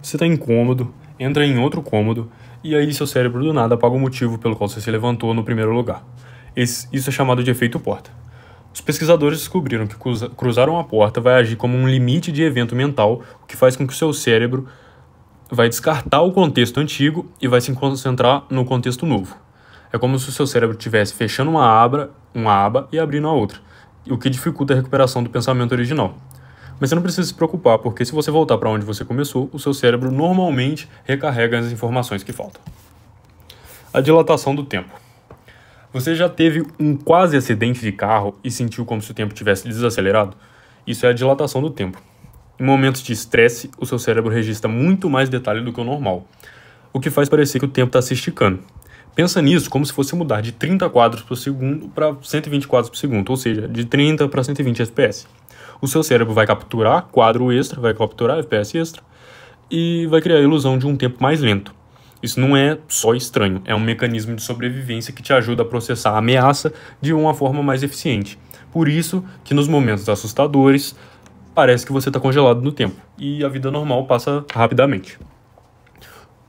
Você está incômodo, entra em outro cômodo, e aí seu cérebro do nada apaga o motivo pelo qual você se levantou no primeiro lugar. Isso é chamado de efeito porta. Os pesquisadores descobriram que cruzar uma porta vai agir como um limite de evento mental, o que faz com que o seu cérebro vai descartar o contexto antigo e vai se concentrar no contexto novo. É como se o seu cérebro estivesse fechando uma aba e abrindo a outra, o que dificulta a recuperação do pensamento original. Mas você não precisa se preocupar, porque se você voltar para onde você começou, o seu cérebro normalmente recarrega as informações que faltam. A dilatação do tempo. Você já teve um quase acidente de carro e sentiu como se o tempo tivesse desacelerado? Isso é a dilatação do tempo. Em momentos de estresse, o seu cérebro registra muito mais detalhe do que o normal, o que faz parecer que o tempo está se esticando. Pensa nisso como se fosse mudar de 30 quadros por segundo para 120 quadros por segundo, ou seja, de 30 para 120 fps. O seu cérebro vai capturar quadro extra, vai capturar FPS extra e vai criar a ilusão de um tempo mais lento. Isso não é só estranho, é um mecanismo de sobrevivência que te ajuda a processar a ameaça de uma forma mais eficiente. Por isso que nos momentos assustadores, parece que você está congelado no tempo e a vida normal passa rapidamente.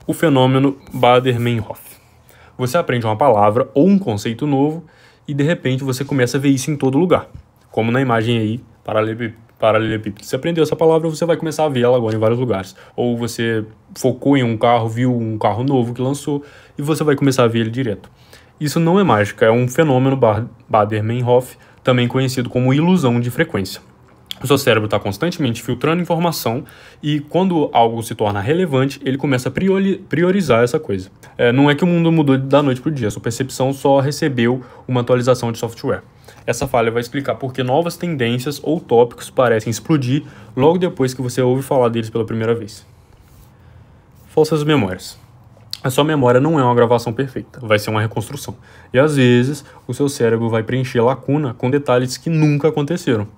O fenômeno Baader-Meinhof. Você aprende uma palavra ou um conceito novo e de repente você começa a ver isso em todo lugar. Como na imagem aí, paralelepípedo. Se aprendeu essa palavra, você vai começar a ver ela agora em vários lugares. Ou você focou em um carro, viu um carro novo que lançou e você vai começar a ver ele direto. Isso não é mágica, é um fenômeno Baader-Meinhof, também conhecido como ilusão de frequência. O seu cérebro está constantemente filtrando informação e quando algo se torna relevante, ele começa a priorizar essa coisa. Não é que o mundo mudou da noite para o dia, sua percepção só recebeu uma atualização de software. Essa falha vai explicar por que novas tendências ou tópicos parecem explodir logo depois que você ouve falar deles pela primeira vez. Falsas memórias. A sua memória não é uma gravação perfeita, vai ser uma reconstrução. E às vezes, o seu cérebro vai preencher a lacuna com detalhes que nunca aconteceram.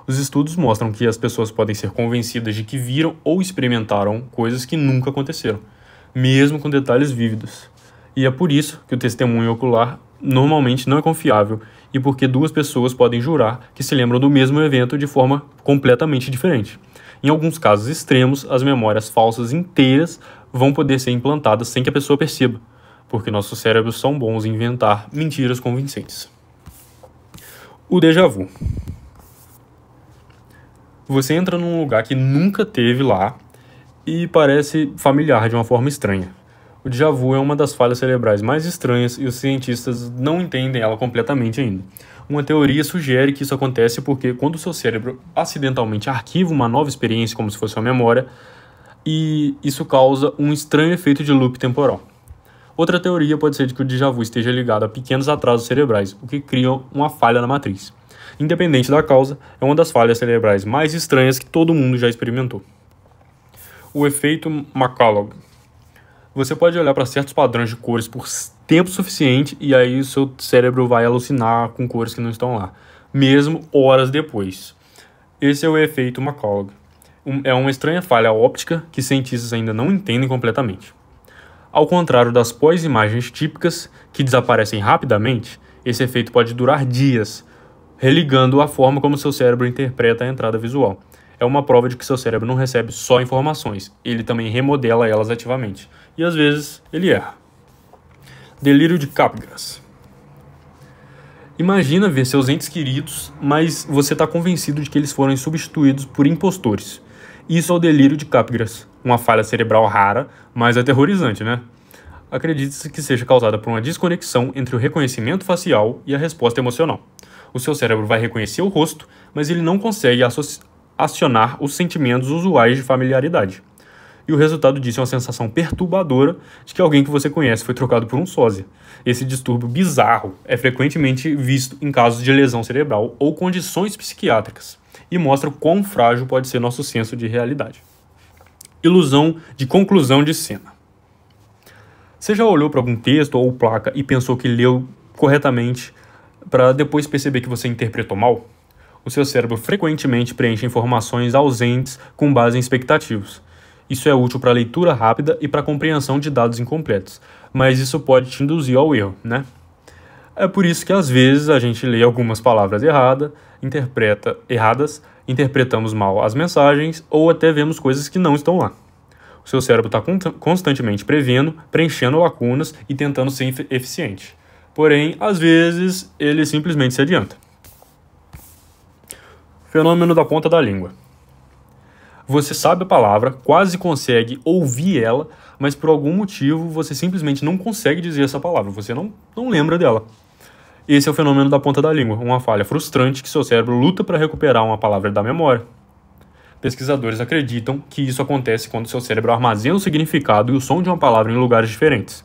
Os estudos mostram que as pessoas podem ser convencidas de que viram ou experimentaram coisas que nunca aconteceram, mesmo com detalhes vívidos. E é por isso que o testemunho ocular normalmente não é confiável e porque duas pessoas podem jurar que se lembram do mesmo evento de forma completamente diferente. Em alguns casos extremos, as memórias falsas inteiras vão poder ser implantadas sem que a pessoa perceba, porque nossos cérebros são bons em inventar mentiras convincentes. O déjà vu. Você entra num lugar que nunca teve lá e parece familiar de uma forma estranha. O déjà vu é uma das falhas cerebrais mais estranhas e os cientistas não entendem ela completamente ainda. Uma teoria sugere que isso acontece porque quando o seu cérebro acidentalmente arquiva uma nova experiência como se fosse uma memória, e isso causa um estranho efeito de loop temporal. Outra teoria pode ser de que o déjà vu esteja ligado a pequenos atrasos cerebrais, o que cria uma falha na matriz. Independente da causa, é uma das falhas cerebrais mais estranhas que todo mundo já experimentou. O efeito McCulloch. Você pode olhar para certos padrões de cores por tempo suficiente e aí o seu cérebro vai alucinar com cores que não estão lá, mesmo horas depois. Esse é o efeito McCulloch. É uma estranha falha óptica que cientistas ainda não entendem completamente. Ao contrário das pós-imagens típicas, que desaparecem rapidamente, esse efeito pode durar dias, religando a forma como seu cérebro interpreta a entrada visual. É uma prova de que seu cérebro não recebe só informações, ele também remodela elas ativamente. E às vezes ele erra. Delírio de Capgras. Imagina ver seus entes queridos, mas você está convencido de que eles foram substituídos por impostores. Isso é o delírio de Capgras, uma falha cerebral rara, mas aterrorizante, né? Acredita-se que seja causada por uma desconexão entre o reconhecimento facial e a resposta emocional. O seu cérebro vai reconhecer o rosto, mas ele não consegue acionar os sentimentos usuais de familiaridade. E o resultado disso é uma sensação perturbadora de que alguém que você conhece foi trocado por um sósia. Esse distúrbio bizarro é frequentemente visto em casos de lesão cerebral ou condições psiquiátricas e mostra o quão frágil pode ser nosso senso de realidade. Ilusão de conclusão de cena. Você já olhou para algum texto ou placa e pensou que leu corretamente para depois perceber que você interpretou mal? O seu cérebro frequentemente preenche informações ausentes com base em expectativas. Isso é útil para leitura rápida e para compreensão de dados incompletos, mas isso pode te induzir ao erro, né? É por isso que às vezes a gente lê algumas palavras erradas, interpretamos mal as mensagens ou até vemos coisas que não estão lá. O seu cérebro está constantemente prevendo, preenchendo lacunas e tentando ser eficiente. Porém, às vezes, ele simplesmente se adianta. Fenômeno da ponta da língua. Você sabe a palavra, quase consegue ouvir ela, mas por algum motivo você simplesmente não consegue dizer essa palavra, você não lembra dela. Esse é o fenômeno da ponta da língua, uma falha frustrante que seu cérebro luta para recuperar uma palavra da memória. Pesquisadores acreditam que isso acontece quando seu cérebro armazena o significado e o som de uma palavra em lugares diferentes.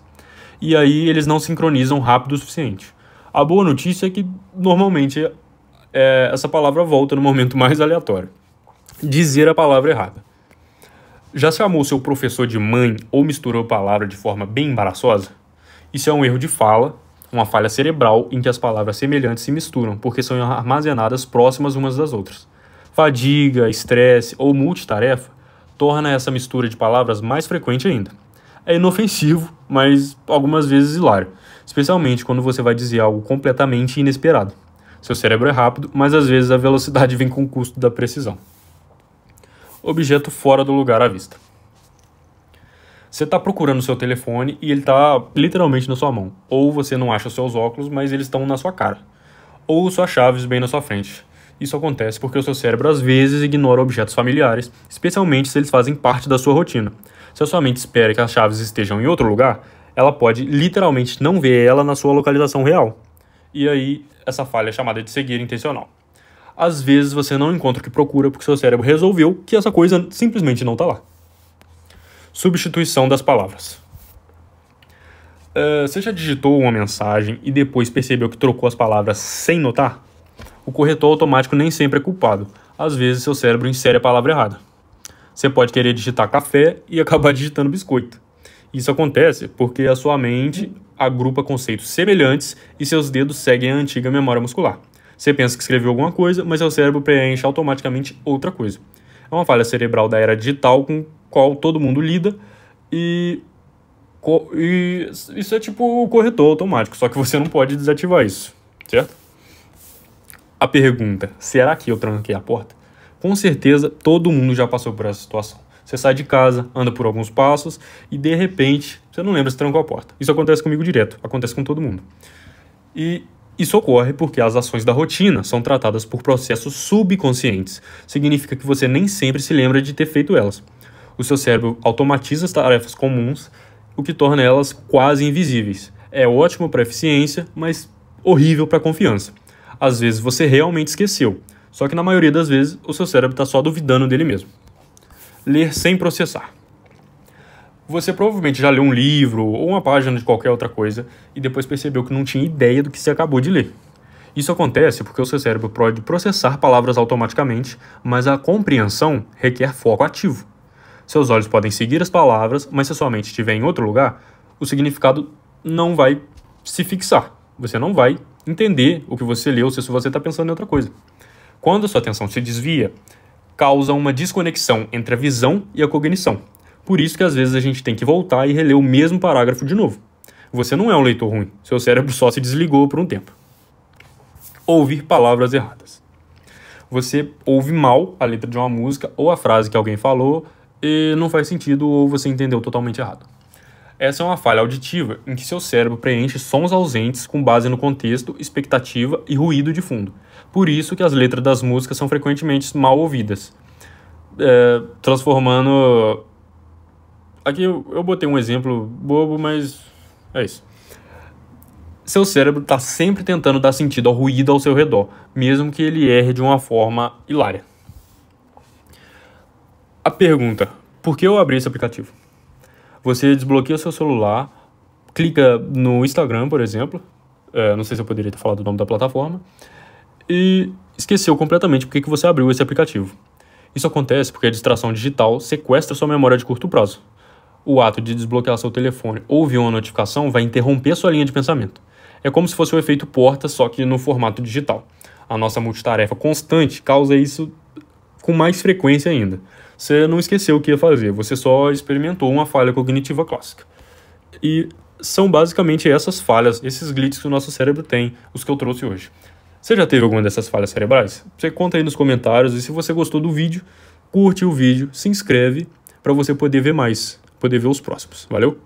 E aí eles não sincronizam rápido o suficiente. A boa notícia é que, normalmente, essa palavra volta no momento mais aleatório. Dizer a palavra errada. Já chamou seu professor de mãe ou misturou a palavra de forma bem embaraçosa? Isso é um erro de fala, uma falha cerebral em que as palavras semelhantes se misturam, porque são armazenadas próximas umas das outras. Fadiga, estresse ou multitarefa torna essa mistura de palavras mais frequente ainda. É inofensivo, mas algumas vezes hilário, especialmente quando você vai dizer algo completamente inesperado. Seu cérebro é rápido, mas às vezes a velocidade vem com o custo da precisão. Objeto fora do lugar à vista. Você está procurando o seu telefone e ele está literalmente na sua mão. Ou você não acha os seus óculos, mas eles estão na sua cara. Ou suas chaves bem na sua frente. Isso acontece porque o seu cérebro às vezes ignora objetos familiares, especialmente se eles fazem parte da sua rotina. Se a sua mente espera que as chaves estejam em outro lugar, ela pode literalmente não ver ela na sua localização real. E aí, essa falha é chamada de cegueira intencional. Às vezes você não encontra o que procura porque seu cérebro resolveu que essa coisa simplesmente não está lá. Substituição das palavras. Você já digitou uma mensagem e depois percebeu que trocou as palavras sem notar? O corretor automático nem sempre é culpado. Às vezes seu cérebro insere a palavra errada. Você pode querer digitar café e acabar digitando biscoito. Isso acontece porque a sua mente agrupa conceitos semelhantes e seus dedos seguem a antiga memória muscular. Você pensa que escreveu alguma coisa, mas seu cérebro preenche automaticamente outra coisa. É uma falha cerebral da era digital com a qual todo mundo lida e isso é tipo o corretor automático, só que você não pode desativar isso, certo? A pergunta, será que eu tranquei a porta? Com certeza, todo mundo já passou por essa situação. Você sai de casa, anda por alguns passos e, de repente, você não lembra se trancou a porta. Isso acontece comigo direto, acontece com todo mundo. E isso ocorre porque as ações da rotina são tratadas por processos subconscientes. Significa que você nem sempre se lembra de ter feito elas. O seu cérebro automatiza as tarefas comuns, o que torna elas quase invisíveis. É ótimo para a eficiência, mas horrível para a confiança. Às vezes você realmente esqueceu, só que na maioria das vezes o seu cérebro está só duvidando dele mesmo. Ler sem processar. Você provavelmente já leu um livro ou uma página de qualquer outra coisa e depois percebeu que não tinha ideia do que você acabou de ler. Isso acontece porque o seu cérebro pode processar palavras automaticamente, mas a compreensão requer foco ativo. Seus olhos podem seguir as palavras, mas se a sua mente estiver em outro lugar, o significado não vai se fixar. Você não vai entender o que você leu se você está pensando em outra coisa. Quando a sua atenção se desvia, causa uma desconexão entre a visão e a cognição. Por isso que às vezes a gente tem que voltar e reler o mesmo parágrafo de novo. Você não é um leitor ruim, seu cérebro só se desligou por um tempo. Ouvir palavras erradas. Você ouve mal a letra de uma música ou a frase que alguém falou e não faz sentido ou você entendeu totalmente errado. Essa é uma falha auditiva em que seu cérebro preenche sons ausentes com base no contexto, expectativa e ruído de fundo. Por isso que as letras das músicas são frequentemente mal ouvidas. Transformando... Aqui eu botei um exemplo bobo, mas é isso. Seu cérebro está sempre tentando dar sentido ao ruído ao seu redor, mesmo que ele erre de uma forma hilária. A pergunta, por que eu abri esse aplicativo? Você desbloqueia seu celular, clica no Instagram, por exemplo, não sei se eu poderia ter falado o nome da plataforma, e esqueceu completamente por que você abriu esse aplicativo. Isso acontece porque a distração digital sequestra sua memória de curto prazo. O ato de desbloquear seu telefone ou ouvir uma notificação vai interromper sua linha de pensamento. É como se fosse o efeito porta, só que no formato digital. A nossa multitarefa constante causa isso com mais frequência ainda. Você não esqueceu o que ia fazer, você só experimentou uma falha cognitiva clássica. E são basicamente essas falhas, esses glitches que o nosso cérebro tem, os que eu trouxe hoje. Você já teve alguma dessas falhas cerebrais? Você conta aí nos comentários e se você gostou do vídeo, curte o vídeo, se inscreve para você poder ver mais, poder ver os próximos. Valeu?